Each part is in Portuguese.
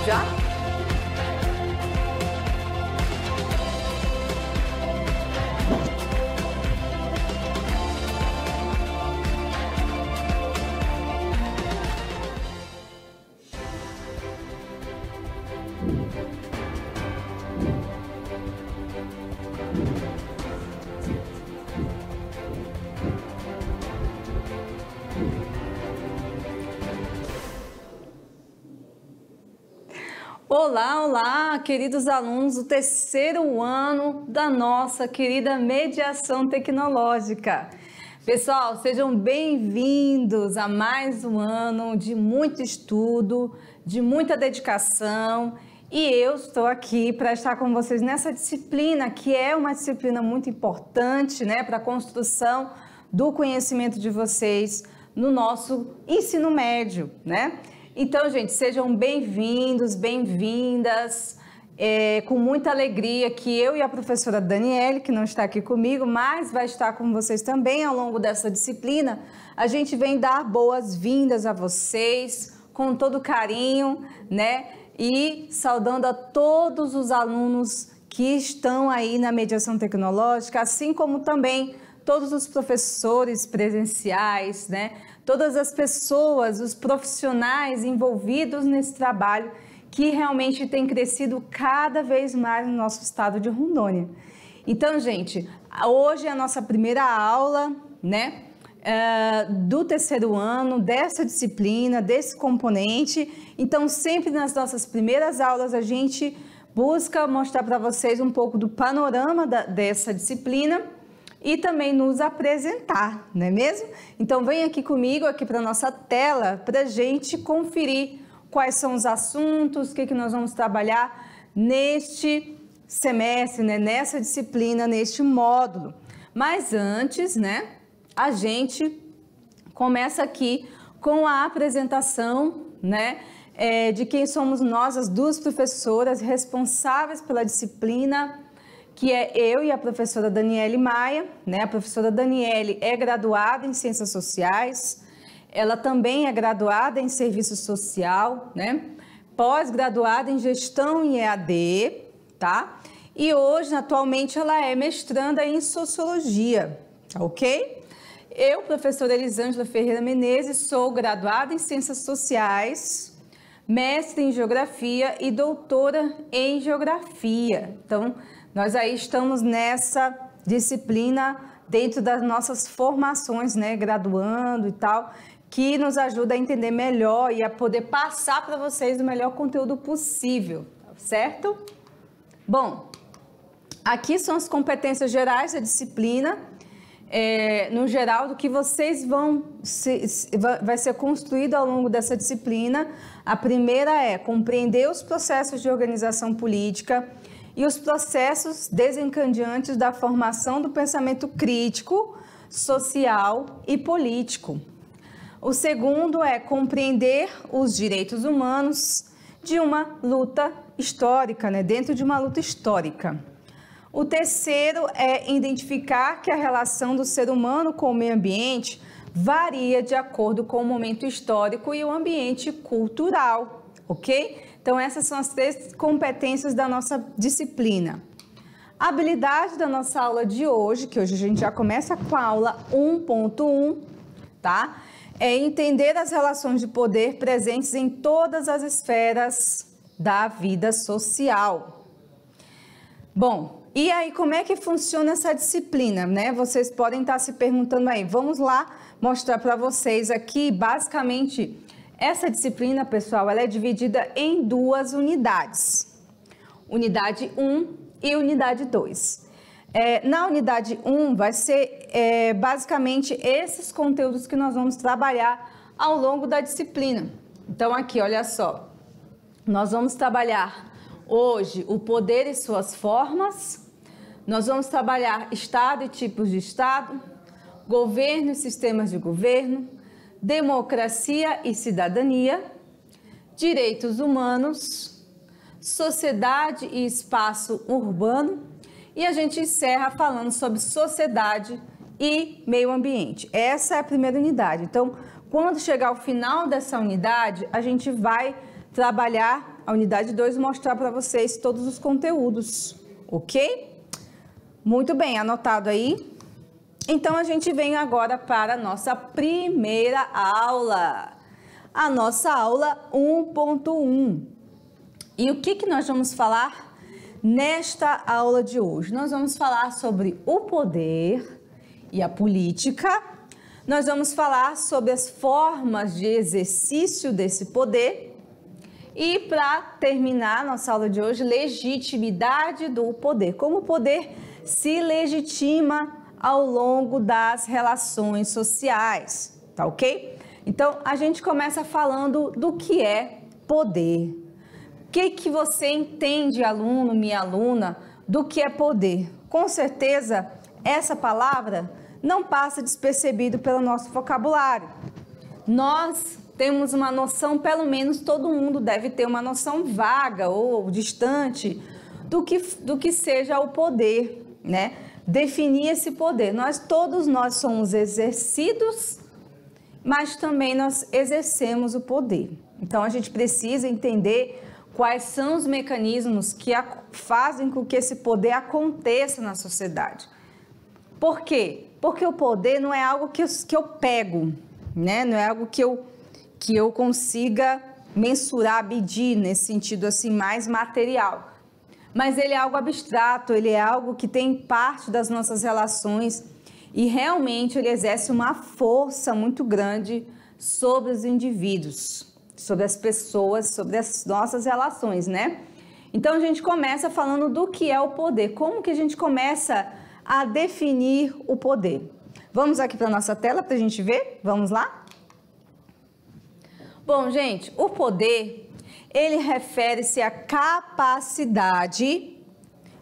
Já? Olá, olá, queridos alunos do terceiro ano da nossa querida mediação tecnológica. Pessoal, sejam bem-vindos a mais um ano de muito estudo, de muita dedicação, e eu estou aqui para estar com vocês nessa disciplina, que é uma disciplina muito importante, né, para a construção do conhecimento de vocês no nosso ensino médio, né? Então, gente, sejam bem-vindos, bem-vindas, com muita alegria que eu e a professora Daniele, que não está aqui comigo, mas vai estar com vocês também ao longo dessa disciplina, a gente vem dar boas-vindas a vocês, com todo carinho, né? E saudando a todos os alunos que estão aí na mediação tecnológica, assim como também todos os professores presenciais, né? Todas as pessoas, os profissionais envolvidos nesse trabalho que realmente tem crescido cada vez mais no nosso estado de Rondônia. Então, gente, hoje é a nossa primeira aula, né, do terceiro ano, dessa disciplina, desse componente. Então, sempre nas nossas primeiras aulas, a gente busca mostrar para vocês um pouco do panorama dessa disciplina e também nos apresentar, não é mesmo? Então vem aqui comigo, aqui para a nossa tela, para a gente conferir quais são os assuntos, o que nós vamos trabalhar neste semestre, né? Nessa disciplina, neste módulo. Mas antes, né, a gente começa aqui com a apresentação, né, de quem somos nós, as duas professoras responsáveis pela disciplina, que é eu e a professora Daniele Maia, né? A professora Daniele é graduada em Ciências Sociais, ela também é graduada em Serviço Social, né? Pós-graduada em Gestão em EAD, tá? E hoje, atualmente, ela é mestranda em Sociologia, tá ok? Eu, professora Elisângela Ferreira Menezes, sou graduada em Ciências Sociais, mestre em Geografia e doutora em Geografia. Então, nós aí estamos nessa disciplina dentro das nossas formações, né, graduando e tal, que nos ajuda a entender melhor e a poder passar para vocês o melhor conteúdo possível, certo? Bom, aqui são as competências gerais da disciplina, no geral, do que vocês vai ser construído ao longo dessa disciplina. A primeira é compreender os processos de organização política e os processos desencadeantes da formação do pensamento crítico, social e político. O segundo é compreender os direitos humanos de uma luta histórica, né? Dentro de uma luta histórica. O terceiro é identificar que a relação do ser humano com o meio ambiente varia de acordo com o momento histórico e o ambiente cultural, ok? Então, essas são as três competências da nossa disciplina. A habilidade da nossa aula de hoje, que hoje a gente já começa com a aula 1.1, tá? É entender as relações de poder presentes em todas as esferas da vida social. Bom, e aí como é que funciona essa disciplina, né? Vocês podem estar se perguntando aí. Vamos lá mostrar para vocês aqui, basicamente. Essa disciplina, pessoal, ela é dividida em duas unidades, unidade 1 e unidade 2. Na unidade 1 vai ser basicamente esses conteúdos que nós vamos trabalhar ao longo da disciplina. Então aqui, olha só, nós vamos trabalhar hoje o poder e suas formas, nós vamos trabalhar Estado e tipos de Estado, governo e sistemas de governo, democracia e cidadania, direitos humanos, sociedade e espaço urbano, e a gente encerra falando sobre sociedade e meio ambiente. Essa é a primeira unidade. Então, quando chegar ao final dessa unidade, a gente vai trabalhar a unidade 2, mostrar para vocês todos os conteúdos, ok? Muito bem, anotado aí? Então, a gente vem agora para a nossa primeira aula, a nossa aula 1.1. E o que nós vamos falar nesta aula de hoje? Nós vamos falar sobre o poder e a política. Nós vamos falar sobre as formas de exercício desse poder. E para terminar nossa aula de hoje, legitimidade do poder. Como o poder se legitima ao longo das relações sociais, tá ok? Então, a gente começa falando do que é poder. O que você entende, aluno, minha aluna, do que é poder? Com certeza, essa palavra não passa despercebido pelo nosso vocabulário. Nós temos uma noção, pelo menos todo mundo deve ter uma noção vaga ou distante do que seja o poder, né? Definir esse poder. Todos nós somos exercidos, mas também nós exercemos o poder. Então, a gente precisa entender quais são os mecanismos que fazem com que esse poder aconteça na sociedade. Por quê? Porque o poder não é algo que eu pego, né? Não é algo que eu consiga mensurar, medir, nesse sentido assim mais material. Mas ele é algo abstrato, ele é algo que tem parte das nossas relações e realmente ele exerce uma força muito grande sobre os indivíduos, sobre as pessoas, sobre as nossas relações, né? Então a gente começa falando do que é o poder, como que a gente começa a definir o poder. Vamos aqui para a nossa tela para a gente ver? Vamos lá? Bom, gente, o poder, ele refere-se à capacidade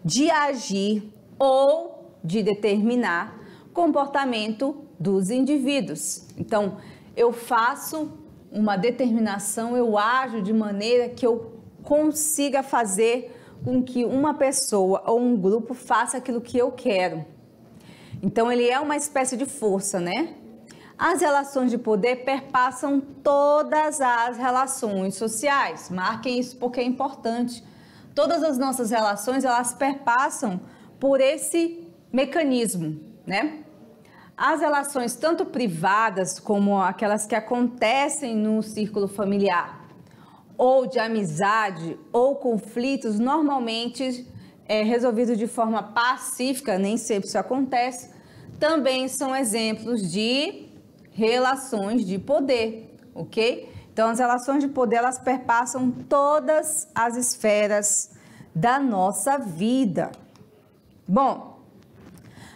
de agir ou de determinar comportamento dos indivíduos. Então, eu faço uma determinação, eu ajo de maneira que eu consiga fazer com que uma pessoa ou um grupo faça aquilo que eu quero. Então, ele é uma espécie de força, né? As relações de poder perpassam todas as relações sociais. Marquem isso porque é importante. Todas as nossas relações, elas perpassam por esse mecanismo, né? As relações tanto privadas como aquelas que acontecem no círculo familiar, ou de amizade, ou conflitos, normalmente resolvidos de forma pacífica, nem sempre isso acontece, também são exemplos de relações de poder, ok? Então, as relações de poder, elas perpassam todas as esferas da nossa vida. Bom,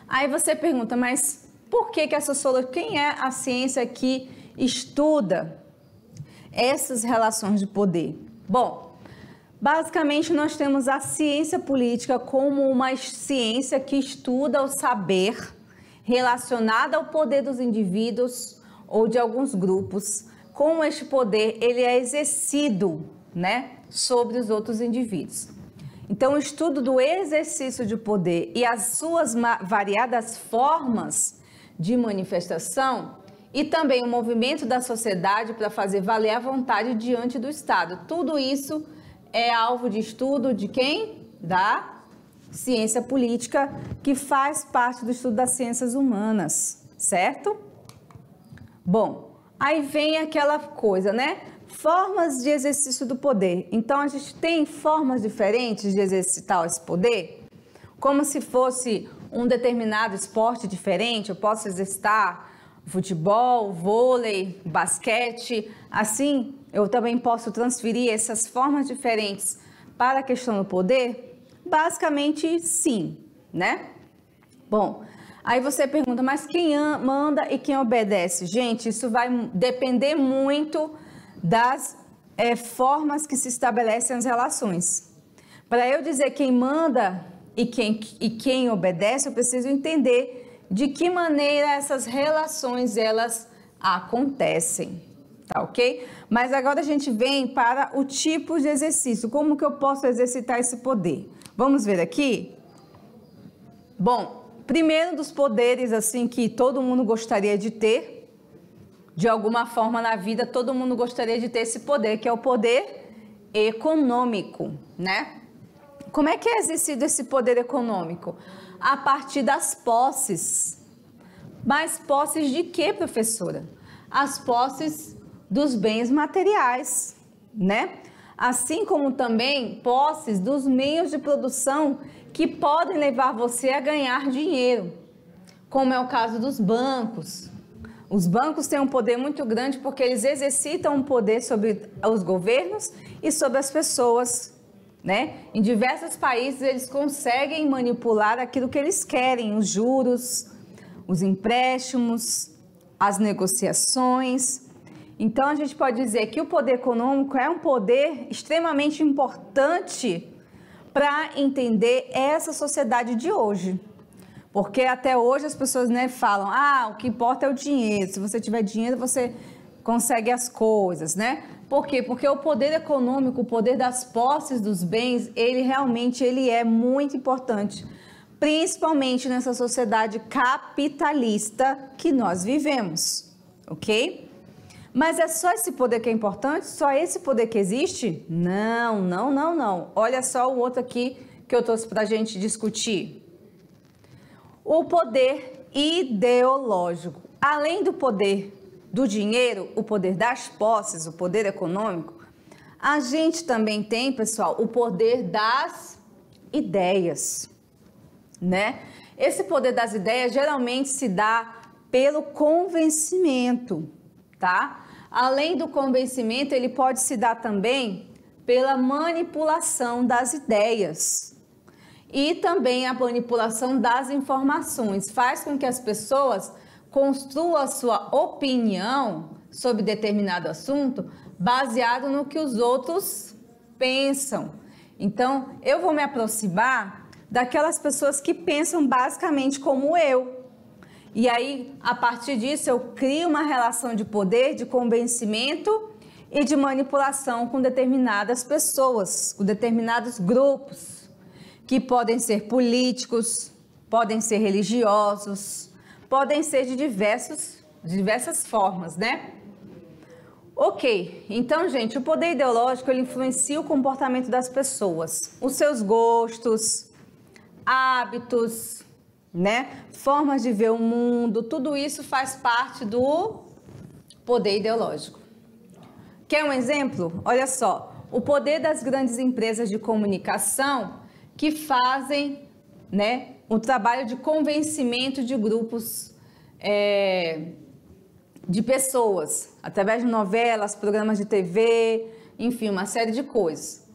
aí você pergunta, mas por que a sociologia, quem é a ciência que estuda essas relações de poder? Bom, basicamente nós temos a ciência política como uma ciência que estuda o saber relacionada ao poder dos indivíduos ou de alguns grupos, como este poder ele é exercido, né, sobre os outros indivíduos. Então, o estudo do exercício de poder e as suas variadas formas de manifestação e também o movimento da sociedade para fazer valer a vontade diante do Estado. Tudo isso é alvo de estudo de quem? Da ciência política, que faz parte do estudo das ciências humanas, certo? Bom, aí vem aquela coisa, né? Formas de exercício do poder. Então, a gente tem formas diferentes de exercitar esse poder, como se fosse um determinado esporte diferente. Eu posso exercitar futebol, vôlei, basquete. Assim, eu também posso transferir essas formas diferentes para a questão do poder. Basicamente, sim, né? Bom, aí você pergunta, mas quem manda e quem obedece? Gente, isso vai depender muito das formas que se estabelecem as relações. Para eu dizer quem manda e quem obedece, eu preciso entender de que maneira essas relações, elas acontecem, tá ok? Mas agora a gente vem para o tipo de exercício, como que eu posso exercitar esse poder? Vamos ver aqui? Bom, primeiro dos poderes assim que todo mundo gostaria de ter, de alguma forma na vida todo mundo gostaria de ter esse poder, que é o poder econômico, né? Como é que é exercido esse poder econômico? A partir das posses. Mas posses de quê, professora? As posses dos bens materiais, né? Assim como também posses dos meios de produção que podem levar você a ganhar dinheiro, como é o caso dos bancos. Os bancos têm um poder muito grande porque eles exercitam um poder sobre os governos e sobre as pessoas, né? Em diversos países eles conseguem manipular aquilo que eles querem, os juros, os empréstimos, as negociações. Então a gente pode dizer que o poder econômico é um poder extremamente importante para entender essa sociedade de hoje. Porque até hoje as pessoas, né, falam, o que importa é o dinheiro, se você tiver dinheiro você consegue as coisas, né? Por quê? Porque o poder econômico, o poder das posses dos bens, ele realmente é muito importante, principalmente nessa sociedade capitalista que nós vivemos, ok? Mas é só esse poder que é importante? Só esse poder que existe? Não, não, não, não. Olha só o outro aqui que eu trouxe para a gente discutir. O poder ideológico. Além do poder do dinheiro, o poder das posses, o poder econômico, a gente também tem, pessoal, o poder das ideias, né? Esse poder das ideias geralmente se dá pelo convencimento, tá? Além do convencimento, ele pode se dar também pela manipulação das ideias. E também a manipulação das informações faz com que as pessoas construam a sua opinião sobre determinado assunto baseado no que os outros pensam. Então, eu vou me aproximar daquelas pessoas que pensam basicamente como eu. E aí, a partir disso, eu crio uma relação de poder, de convencimento e de manipulação com determinadas pessoas, com determinados grupos, que podem ser políticos, podem ser religiosos, podem ser de diversas formas, né? Ok, então, gente, o poder ideológico, ele influencia o comportamento das pessoas, os seus gostos, hábitos, né? Formas de ver o mundo, tudo isso faz parte do poder ideológico. Quer um exemplo? Olha só, o poder das grandes empresas de comunicação que fazem, né, um trabalho de convencimento de grupos de pessoas, através de novelas, programas de TV, enfim, uma série de coisas.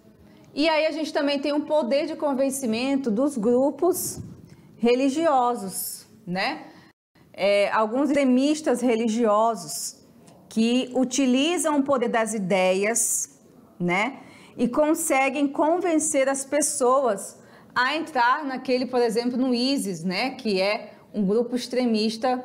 E aí a gente também tem um poder de convencimento dos grupos religiosos, né? Alguns extremistas religiosos que utilizam o poder das ideias, né? E conseguem convencer as pessoas a entrar naquele, por exemplo, no ISIS, né? Que é um grupo extremista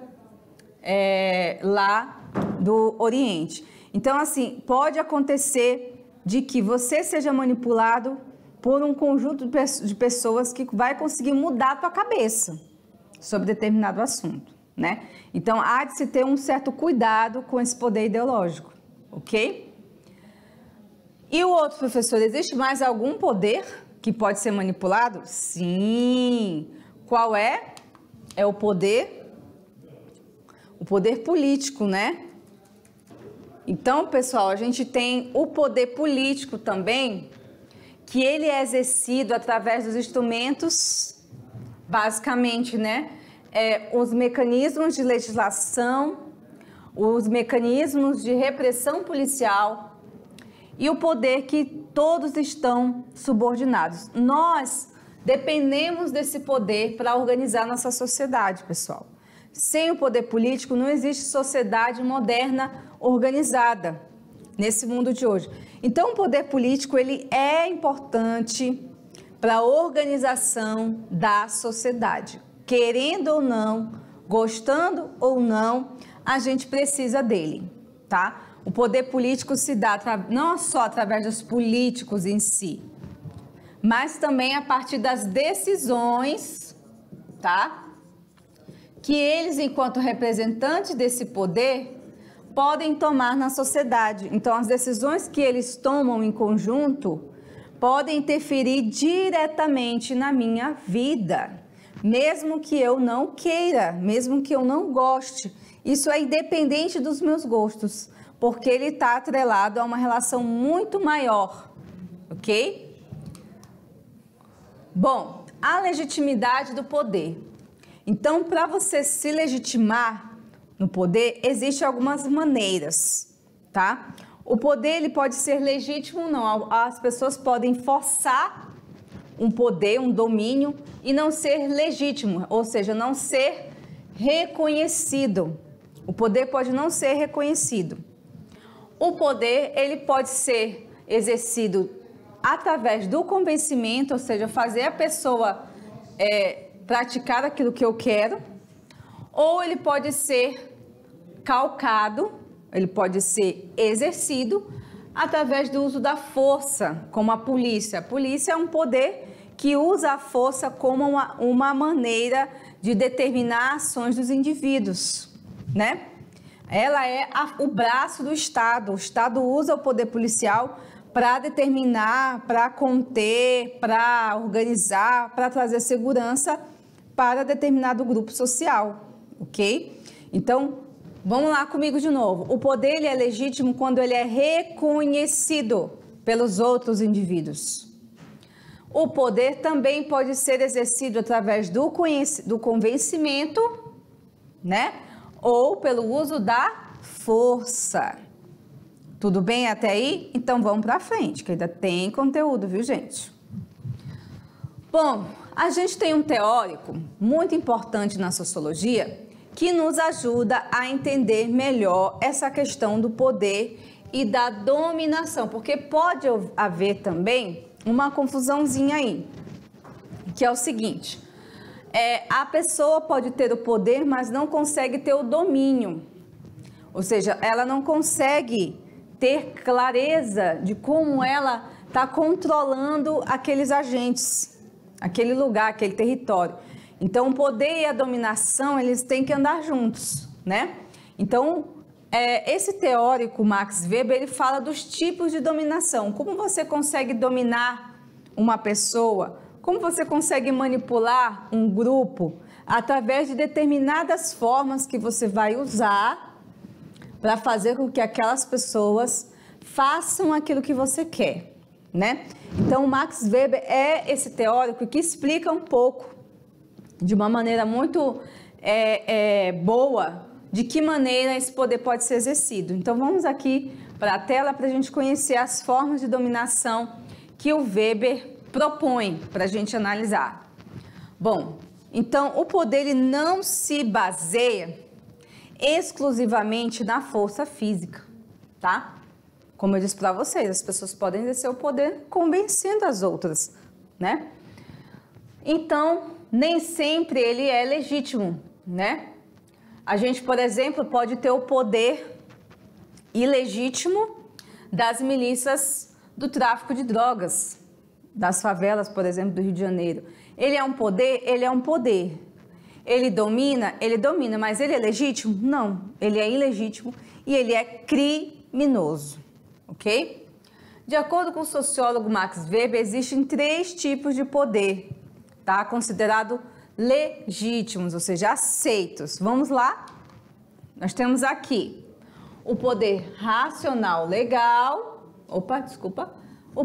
lá do Oriente. Então, assim, pode acontecer de que você seja manipulado por um conjunto de pessoas que vai conseguir mudar a tua cabeça sobre determinado assunto, né? Então, há de se ter um certo cuidado com esse poder ideológico, ok? E o outro, professor, existe mais algum poder que pode ser manipulado? Sim. Qual é? É o poder político, né? Então, pessoal, a gente tem o poder político também, que ele é exercido através dos instrumentos, basicamente, né? Os mecanismos de legislação, os mecanismos de repressão policial e o poder que todos estão subordinados. Nós dependemos desse poder para organizar nossa sociedade, pessoal. Sem o poder político não existe sociedade moderna organizada nesse mundo de hoje. Então, o poder político ele é importante para a organização da sociedade. Querendo ou não, gostando ou não, a gente precisa dele, tá? O poder político se dá não só através dos políticos em si, mas também a partir das decisões, tá? Que eles, enquanto representantes desse poder, podem tomar na sociedade. Então, as decisões que eles tomam em conjunto podem interferir diretamente na minha vida, mesmo que eu não queira, mesmo que eu não goste. Isso é independente dos meus gostos, porque ele está atrelado a uma relação muito maior, ok? Bom, a legitimidade do poder. Então, para você se legitimar no poder, existem algumas maneiras, tá? O poder, ele pode ser legítimo ou não. As pessoas podem forçar um poder, um domínio, e não ser legítimo, ou seja, não ser reconhecido. O poder pode não ser reconhecido. O poder, ele pode ser exercido através do convencimento, ou seja, fazer a pessoa praticar aquilo que eu quero, ou ele pode ser calcado, ele pode ser exercido através do uso da força, como a polícia. A polícia é um poder que usa a força como uma maneira de determinar ações dos indivíduos, né? Ela é o braço do Estado. O Estado usa o poder policial para determinar, para conter, para organizar, para trazer segurança para determinado grupo social, ok? Então, vamos lá comigo de novo. O poder, ele é legítimo quando ele é reconhecido pelos outros indivíduos. O poder também pode ser exercido através do convencimento, né? Ou pelo uso da força. Tudo bem até aí? Então vamos para frente, que ainda tem conteúdo, viu, gente? Bom, a gente tem um teórico muito importante na sociologia que nos ajuda a entender melhor essa questão do poder e da dominação, porque pode haver também uma confusãozinha aí, que é o seguinte: a pessoa pode ter o poder, mas não consegue ter o domínio, ou seja, ela não consegue ter clareza de como ela está controlando aqueles agentes, aquele lugar, aquele território. Então, o poder e a dominação, eles têm que andar juntos, né? Então, esse teórico, Max Weber, ele fala dos tipos de dominação. Como você consegue dominar uma pessoa? Como você consegue manipular um grupo? Através de determinadas formas que você vai usar para fazer com que aquelas pessoas façam aquilo que você quer, né? Então, o Max Weber é esse teórico que explica um pouco, de uma maneira muito boa, de que maneira esse poder pode ser exercido. Então, vamos aqui para a tela para a gente conhecer as formas de dominação que o Weber propõe para a gente analisar. Bom, então, o poder ele não se baseia exclusivamente na força física, tá? Como eu disse para vocês, as pessoas podem exercer o poder convencendo as outras, né? Então, nem sempre ele é legítimo, né? A gente, por exemplo, pode ter o poder ilegítimo das milícias do tráfico de drogas, das favelas, por exemplo, do Rio de Janeiro. Ele é um poder? Ele é um poder. Ele domina? Ele domina, mas ele é legítimo? Não, ele é ilegítimo e ele é criminoso, ok? De acordo com o sociólogo Max Weber, existem 3 tipos de poder, tá? Considerado legítimos, ou seja, aceitos. Vamos lá? Nós temos aqui o poder racional legal. O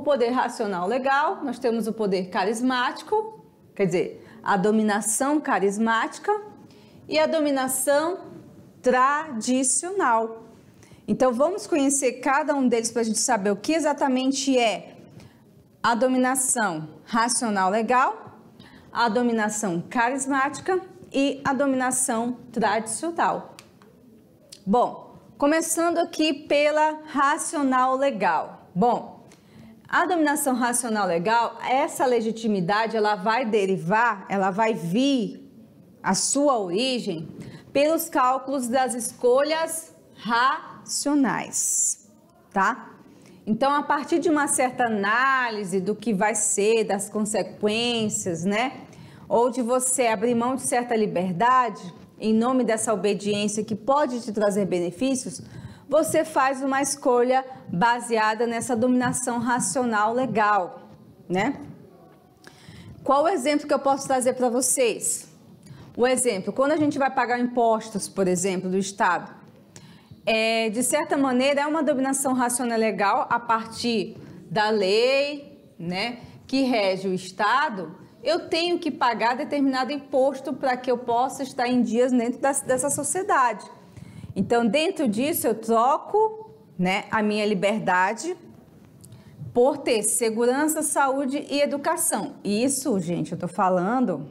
poder racional legal. Nós temos o poder carismático, quer dizer, a dominação carismática e a dominação tradicional. Então, vamos conhecer cada um deles para a gente saber o que exatamente é a dominação racional legal, a dominação carismática e a dominação tradicional. Bom, começando aqui pela racional legal. Bom, a dominação racional legal, essa legitimidade, ela vai derivar, ela vai vir, a sua origem, pelos cálculos das escolhas racionais, tá? Então, a partir de uma certa análise do que vai ser, das consequências, né? Ou de você abrir mão de certa liberdade, em nome dessa obediência que pode te trazer benefícios, você faz uma escolha baseada nessa dominação racional legal, né? Qual o exemplo que eu posso trazer para vocês? O exemplo, quando a gente vai pagar impostos, por exemplo, do Estado, de certa maneira é uma dominação racional legal a partir da lei, né, que rege o Estado. Eu tenho que pagar determinado imposto para que eu possa estar em dias dentro dessa sociedade. Então, dentro disso, eu troco, né, a minha liberdade por ter segurança, saúde e educação. Isso, gente, eu estou falando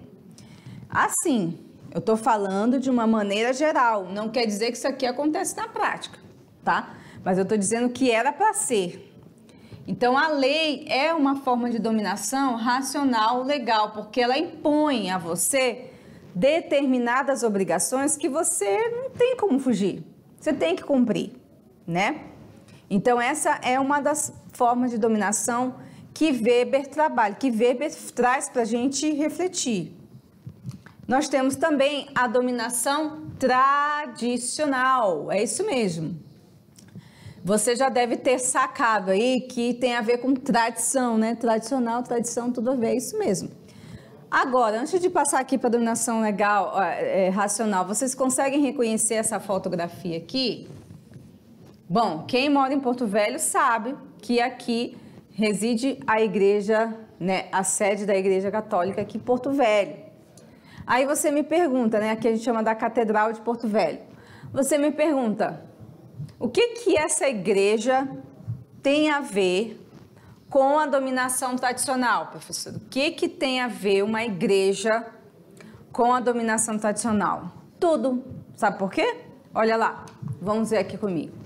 assim, eu estou falando de uma maneira geral. Não quer dizer que isso aqui acontece na prática, tá? Mas eu estou dizendo que era para ser. Então, a lei é uma forma de dominação racional legal, porque ela impõe a você determinadas obrigações que você não tem como fugir. Você tem que cumprir, né? Então, essa é uma das formas de dominação que Weber trabalha, que Weber traz para a gente refletir. Nós temos também a dominação tradicional, é isso mesmo. Você já deve ter sacado aí que tem a ver com tradição, né? Tradicional, tradição, tudo a ver, é isso mesmo. Agora, antes de passar aqui para a dominação legal, racional, vocês conseguem reconhecer essa fotografia aqui? Bom, quem mora em Porto Velho sabe que aqui reside a igreja, né, a sede da Igreja Católica aqui em Porto Velho. Aí você me pergunta, né, aqui a gente chama da Catedral de Porto Velho. Você me pergunta, o que essa igreja tem a ver com a dominação tradicional, professor? O que tem a ver uma igreja com a dominação tradicional? Tudo. Sabe por quê? Olha lá, vamos ver aqui comigo.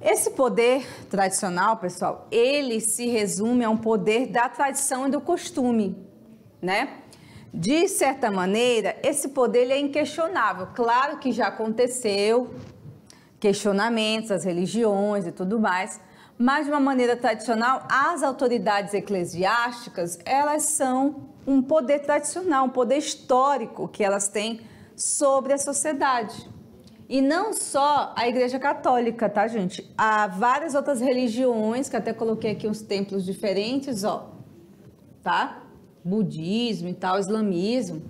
Esse poder tradicional, pessoal, ele se resume a um poder da tradição e do costume, né? De certa maneira, esse poder ele é inquestionável. Claro que já aconteceu questionamentos das religiões e tudo mais, mas de uma maneira tradicional, as autoridades eclesiásticas, elas são um poder tradicional, um poder histórico que elas têm sobre a sociedade. E não só a Igreja Católica, tá, gente? Há várias outras religiões, que até coloquei aqui uns templos diferentes, ó, tá? Budismo e tal, islamismo.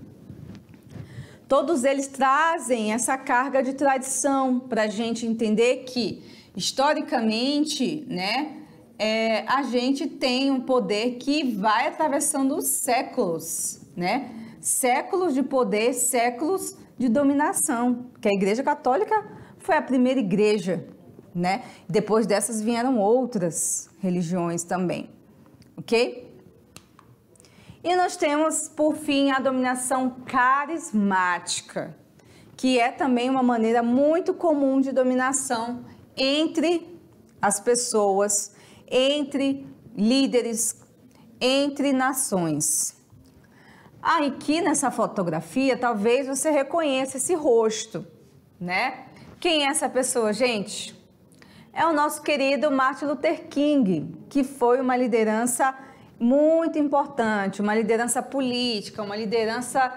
Todos eles trazem essa carga de tradição para a gente entender que, historicamente, né, a gente tem um poder que vai atravessando os séculos, né? Séculos de poder, séculos de dominação, que a Igreja Católica foi a primeira igreja, né? Depois dessas vieram outras religiões também, ok? E nós temos, por fim, a dominação carismática, que é também uma maneira muito comum de dominação entre as pessoas, entre líderes, entre nações. Aqui nessa fotografia, talvez você reconheça esse rosto, né? Quem é essa pessoa, gente? É o nosso querido Martin Luther King, que foi uma liderança muito importante, uma liderança política, uma liderança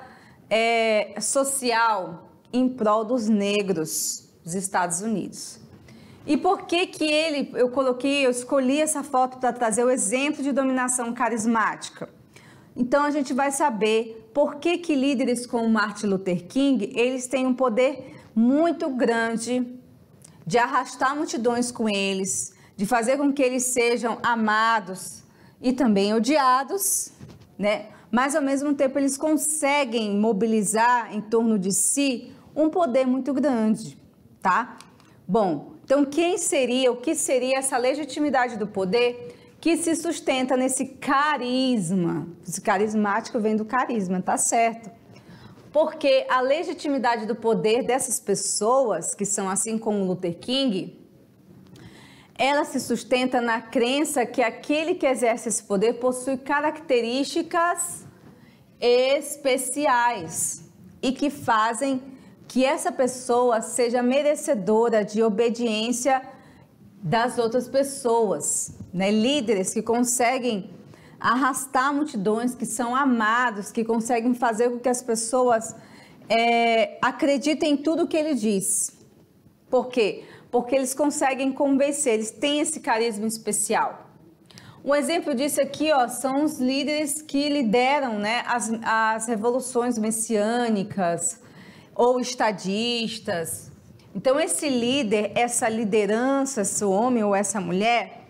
social em prol dos negros dos Estados Unidos. E por que eu escolhi essa foto para trazer o exemplo de dominação carismática? Então a gente vai saber por que líderes como Martin Luther King, eles têm um poder muito grande de arrastar multidões com eles, de fazer com que eles sejam amados e também odiados, né? Mas ao mesmo tempo eles conseguem mobilizar em torno de si um poder muito grande, tá? Bom, então o que seria essa legitimidade do poder que se sustenta nesse carisma? Esse carismático vem do carisma, tá certo? Porque a legitimidade do poder dessas pessoas, que são assim como Luther King, ela se sustenta na crença que aquele que exerce esse poder possui características especiais e que fazem que essa pessoa seja merecedora de obediência das outras pessoas, né? Líderes que conseguem arrastar multidões, que são amados, que conseguem fazer com que as pessoas acreditem em tudo que ele diz. Por quê? porque eles conseguem convencer, eles têm esse carisma especial. Um exemplo disso aqui, ó, são os líderes que lideram, né, as revoluções messiânicas ou estadistas. Então, esse líder, essa liderança, esse homem ou essa mulher,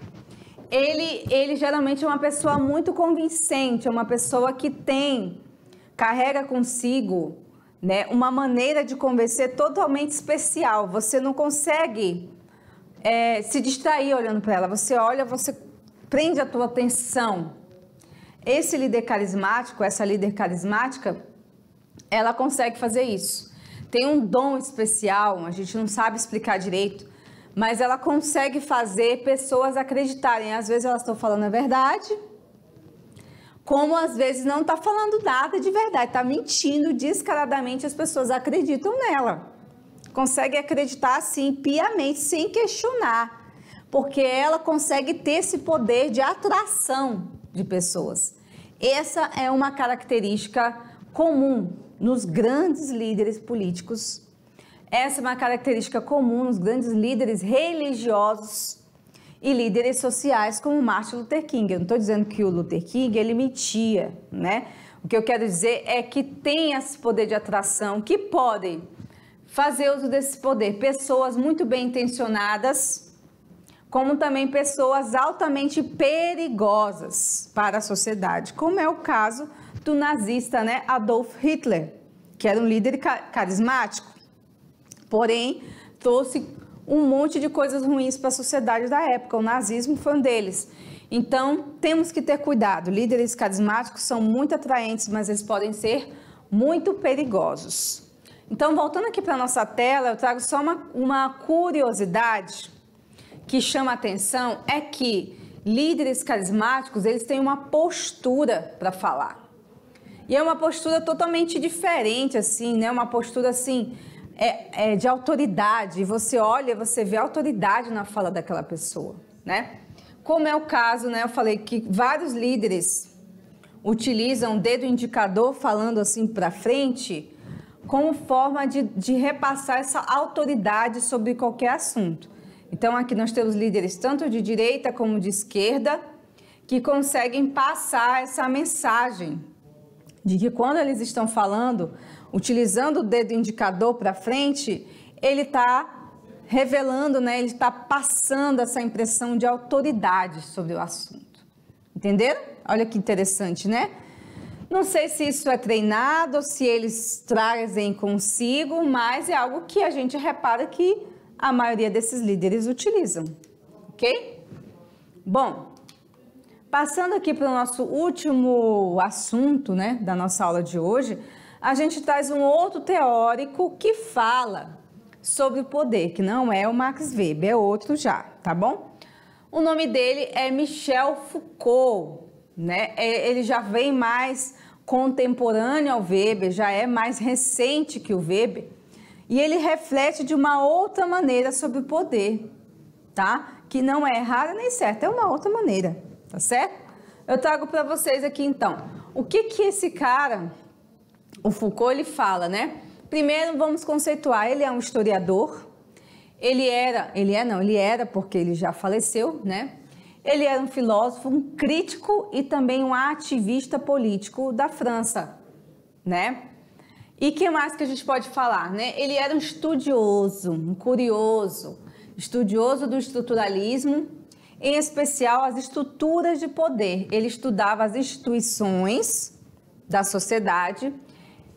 ele geralmente é uma pessoa muito convincente, é uma pessoa que carrega consigo, né, uma maneira de convencer totalmente especial. Você não consegue se distrair olhando para ela. Você olha, você prende a tua atenção. Esse líder carismático, essa líder carismática, ela consegue fazer isso. Tem um dom especial, a gente não sabe explicar direito, mas ela consegue fazer pessoas acreditarem. Às vezes elas estão falando a verdade, como às vezes não está falando nada de verdade, está mentindo descaradamente, as pessoas acreditam nela. Consegue acreditar assim, piamente, sem questionar. Porque ela consegue ter esse poder de atração de pessoas. Essa é uma característica comum nos grandes líderes políticos. Essa é uma característica comum nos grandes líderes religiosos e líderes sociais, como Martin Luther King. Eu não estou dizendo que o Luther King, ele mentia, né? O que eu quero dizer é que tem esse poder de atração, que podem fazer uso desse poder. Pessoas muito bem intencionadas, como também pessoas altamente perigosas para a sociedade, como é o caso do nazista, né, Adolf Hitler, que era um líder carismático, porém trouxe um monte de coisas ruins para a sociedade da época. O nazismo foi um deles. Então, temos que ter cuidado. Líderes carismáticos são muito atraentes, mas eles podem ser muito perigosos. Então, voltando aqui para a nossa tela, eu trago só uma curiosidade que chama a atenção, é que líderes carismáticos, eles têm uma postura para falar. E é uma postura totalmente diferente, assim, né? Uma postura, assim, de autoridade. Você olha, você vê autoridade na fala daquela pessoa, né? Como é o caso, né? Eu falei que vários líderes utilizam o dedo indicador falando assim para frente como forma de repassar essa autoridade sobre qualquer assunto. Então, aqui nós temos líderes tanto de direita como de esquerda que conseguem passar essa mensagem de que quando eles estão falando, utilizando o dedo indicador para frente, ele está revelando, né? Ele está passando essa impressão de autoridade sobre o assunto. Entenderam? Olha que interessante, né? Não sei se isso é treinado, se eles trazem consigo, mas é algo que a gente repara que a maioria desses líderes utilizam, ok? Bom, passando aqui para o nosso último assunto, né, da nossa aula de hoje, a gente traz um outro teórico que fala sobre o poder, que não é o Max Weber, é outro já, tá bom? O nome dele é Michel Foucault, né? Ele já vem mais contemporâneo ao Weber, já é mais recente que o Weber. E ele reflete de uma outra maneira sobre o poder, tá? Que não é errada nem certa, é uma outra maneira, tá certo? Eu trago para vocês aqui, então, o que esse cara, o Foucault, ele fala, né? Primeiro, vamos conceituar, ele é um historiador, ele era, porque ele já faleceu, né? Ele era um filósofo, um crítico e também um ativista político da França, né? E o que mais que a gente pode falar, né? Ele era um estudioso, um curioso, estudioso do estruturalismo, em especial as estruturas de poder. Ele estudava as instituições da sociedade,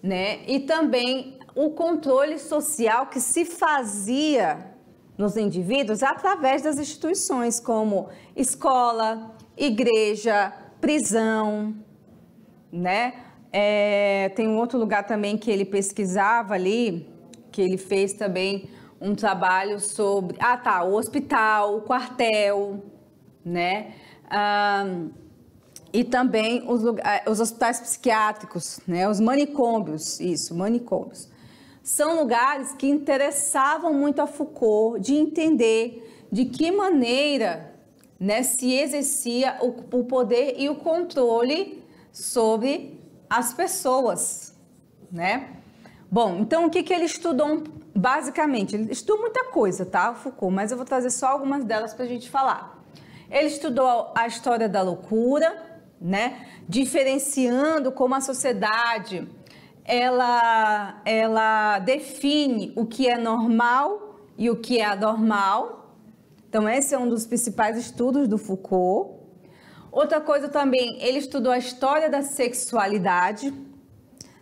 né? E também o controle social que se fazia nos indivíduos através das instituições, como escola, igreja, prisão, né? Tem um outro lugar também que ele pesquisava ali, que ele fez também um trabalho sobre, o hospital, o quartel, né? E também os hospitais psiquiátricos, né? Os manicômios, manicômios. São lugares que interessavam muito a Foucault de entender de que maneira, né, se exercia o poder e o controle sobre as pessoas, né? Bom, então o que ele estudou basicamente, ele estudou muita coisa, tá, o Foucault, mas eu vou trazer só algumas delas para a gente falar. Ele estudou a história da loucura, né, diferenciando como a sociedade ela define o que é normal e o que é anormal. Então, esse é um dos principais estudos do Foucault. Outra coisa também, ele estudou a história da sexualidade,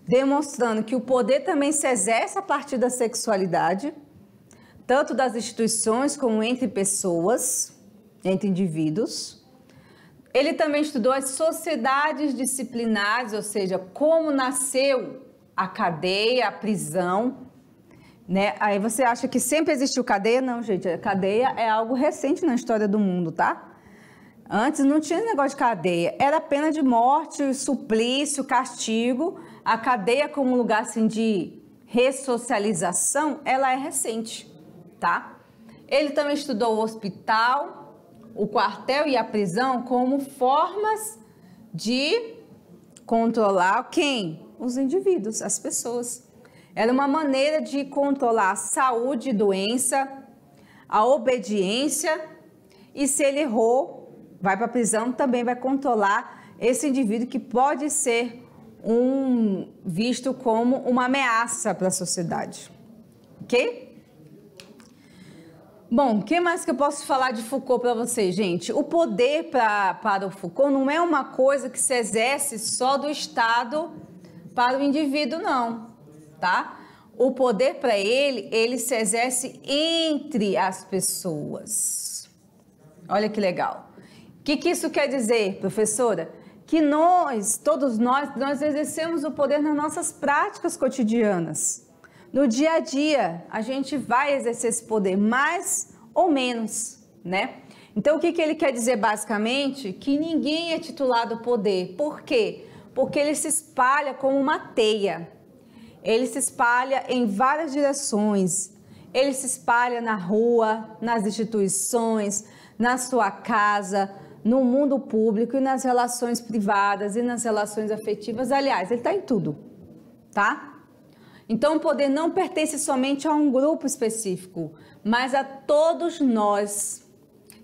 demonstrando que o poder também se exerce a partir da sexualidade, tanto das instituições como entre pessoas, entre indivíduos. Ele também estudou as sociedades disciplinares, ou seja, como nasceu a cadeia, a prisão, né? Aí você acha que sempre existiu cadeia? Não, gente, a cadeia é algo recente na história do mundo, tá? Antes não tinha negócio de cadeia, era pena de morte, suplício, castigo. A cadeia como lugar assim, de ressocialização, ela é recente, tá? Ele também estudou o hospital, o quartel e a prisão como formas de controlar quem? Os indivíduos, as pessoas. Era uma maneira de controlar a saúde e doença, a obediência, e se ele errou, vai para a prisão, também vai controlar esse indivíduo que pode ser visto como uma ameaça para a sociedade. Ok? Bom, o que mais que eu posso falar de Foucault para vocês, gente? O poder para o Foucault não é uma coisa que se exerce só do Estado para o indivíduo, não, tá? O poder para ele se exerce entre as pessoas. Olha que legal. O que isso quer dizer, professora? Que todos nós exercemos o poder nas nossas práticas cotidianas. No dia a dia, a gente vai exercer esse poder, mais ou menos, né? Então, o que ele quer dizer basicamente? Que ninguém é titular do poder. Por quê? Porque ele se espalha como uma teia. Ele se espalha em várias direções. Ele se espalha na rua, nas instituições, na sua casa, no mundo público e nas relações privadas e nas relações afetivas. Aliás, ele está em tudo, tá? Então, o poder não pertence somente a um grupo específico, mas a todos nós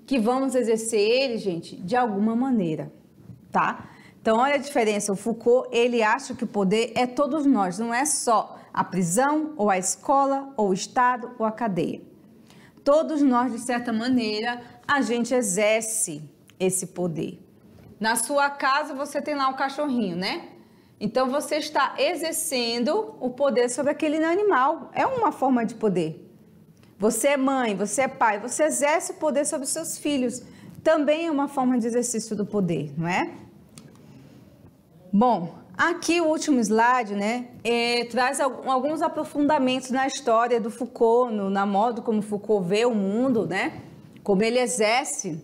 que vamos exercer ele, gente, de alguma maneira, tá? Então, olha a diferença. O Foucault, ele acha que o poder é todos nós, não é só a prisão, ou a escola, ou o Estado, ou a cadeia. Todos nós, de certa maneira, a gente exerce esse poder. Na sua casa, você tem lá um cachorrinho, né? Então, você está exercendo o poder sobre aquele animal. É uma forma de poder. Você é mãe, você é pai, você exerce o poder sobre os seus filhos. Também é uma forma de exercício do poder, não é? Bom, aqui o último slide, né, traz alguns aprofundamentos na história do Foucault, na modo como Foucault vê o mundo, né? Como ele exerce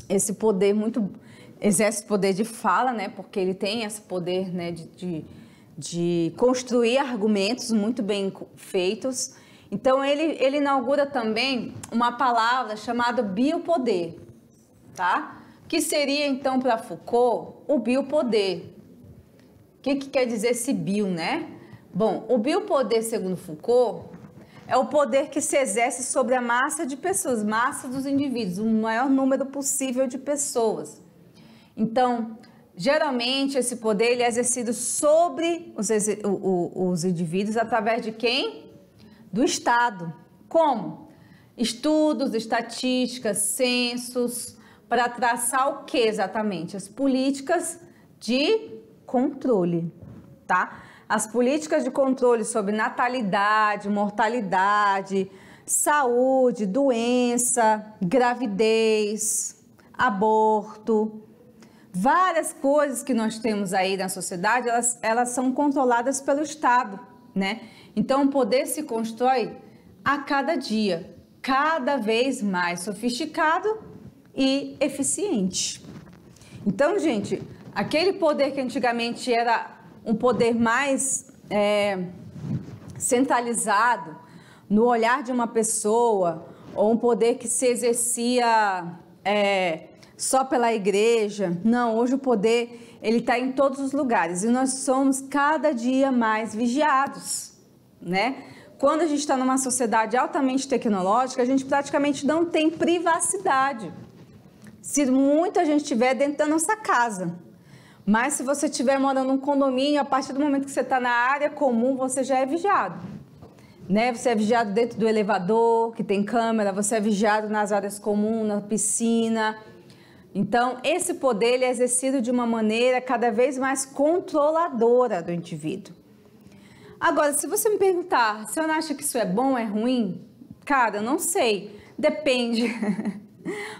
esse poder exerce poder de fala, né? Porque ele tem esse poder, né, de construir argumentos muito bem feitos. Então, ele inaugura também uma palavra chamada biopoder, tá? Que seria, então, para Foucault, o biopoder. O que quer dizer esse bio, né? Bom, o biopoder, segundo Foucault, é o poder que se exerce sobre a massa de pessoas, massa dos indivíduos, o maior número possível de pessoas. Então, geralmente, esse poder ele é exercido sobre os indivíduos através de quem? Do Estado. Como? Estudos, estatísticas, censos, para traçar o que exatamente? As políticas de controle, tá? As políticas de controle sobre natalidade, mortalidade, saúde, doença, gravidez, aborto, várias coisas que nós temos aí na sociedade, elas são controladas pelo Estado, né? Então, o poder se constrói a cada dia, cada vez mais sofisticado e eficiente. Então, gente, aquele poder que antigamente era um poder mais centralizado no olhar de uma pessoa, ou um poder que se exercia só pela igreja. Não, hoje o poder ele está em todos os lugares e nós somos cada dia mais vigiados, né? quando a gente está numa sociedade altamente tecnológica, a gente praticamente não tem privacidade. Se muita gente estiver dentro da nossa casa. Mas se você estiver morando num condomínio, a partir do momento que você está na área comum, você já é vigiado. Né? Você é vigiado dentro do elevador, que tem câmera, você é vigiado nas áreas comuns, na piscina. Então, esse poder ele é exercido de uma maneira cada vez mais controladora do indivíduo. Agora, se você me perguntar, você não acha que isso é bom ou é ruim? Cara, eu não sei. Depende.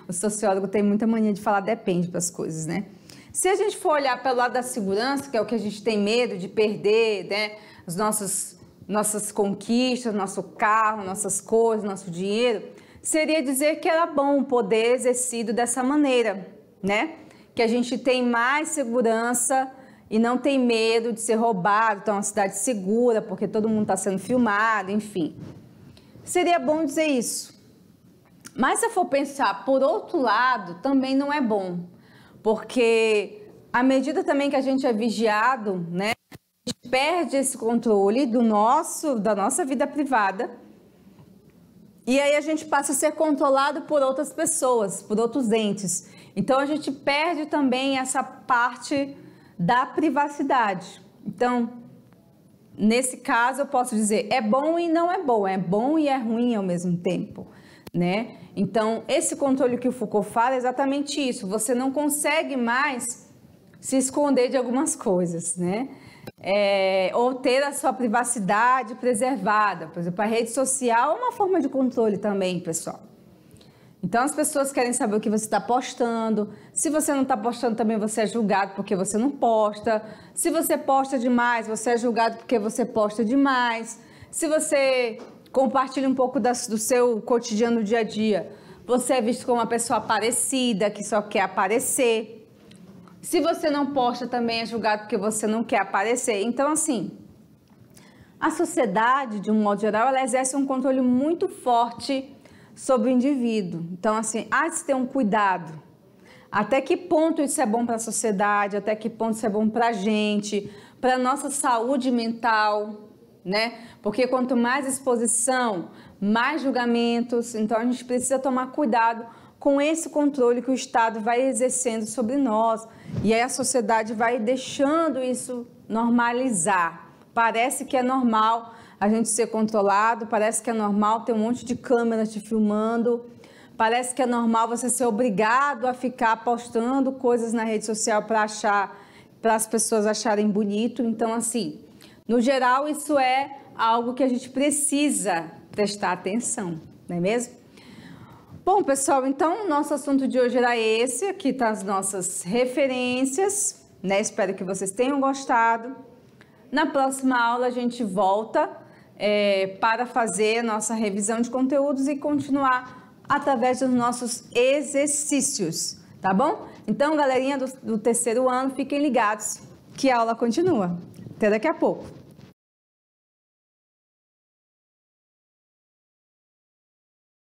O sociólogo tem muita mania de falar depende para as coisas, né? Se a gente for olhar pelo lado da segurança, que é o que a gente tem medo de perder, né? As nossas conquistas, nosso carro, nossas coisas, nosso dinheiro, seria dizer que era bom o poder exercido dessa maneira, né? Que a gente tem mais segurança e não tem medo de ser roubado, então é uma cidade segura, porque todo mundo está sendo filmado, enfim. Seria bom dizer isso. Mas se eu for pensar por outro lado, também não é bom, porque à medida também que a gente é vigiado, né, a gente perde esse controle da nossa vida privada, e aí a gente passa a ser controlado por outras pessoas, por outros entes. Então a gente perde também essa parte da privacidade. Então, nesse caso eu posso dizer, é bom e não é bom e é ruim ao mesmo tempo, né? Então, esse controle que o Foucault fala é exatamente isso. Você não consegue mais se esconder de algumas coisas, né? Ou ter a sua privacidade preservada. Por exemplo, a rede social é uma forma de controle também, pessoal. Então, as pessoas querem saber o que você está postando. Se você não está postando, também você é julgado porque você não posta. Se você posta demais, você é julgado porque você posta demais. Se você compartilha um pouco do seu cotidiano do dia a dia, você é visto como uma pessoa aparecida, que só quer aparecer. Se você não posta, também é julgado porque você não quer aparecer. Então, assim, a sociedade, de um modo geral, ela exerce um controle muito forte sobre o indivíduo. Então, assim, há de se ter um cuidado. Até que ponto isso é bom para a sociedade, até que ponto isso é bom para a gente, para a nossa saúde mental, né? Porque quanto mais exposição, mais julgamentos, então a gente precisa tomar cuidado com esse controle que o Estado vai exercendo sobre nós. E aí a sociedade vai deixando isso normalizar. Parece que é normal a gente ser controlado, parece que é normal ter um monte de câmeras te filmando, parece que é normal você ser obrigado a ficar postando coisas na rede social para as pessoas acharem bonito. Então, assim, no geral, isso é algo que a gente precisa prestar atenção, não é mesmo? Bom, pessoal, então, nosso assunto de hoje era esse. Aqui estão as nossas referências, né? Espero que vocês tenham gostado. Na próxima aula, a gente volta para fazer a nossa revisão de conteúdos e continuar através dos nossos exercícios, tá bom? Então, galerinha do terceiro ano, fiquem ligados que a aula continua. Até daqui a pouco.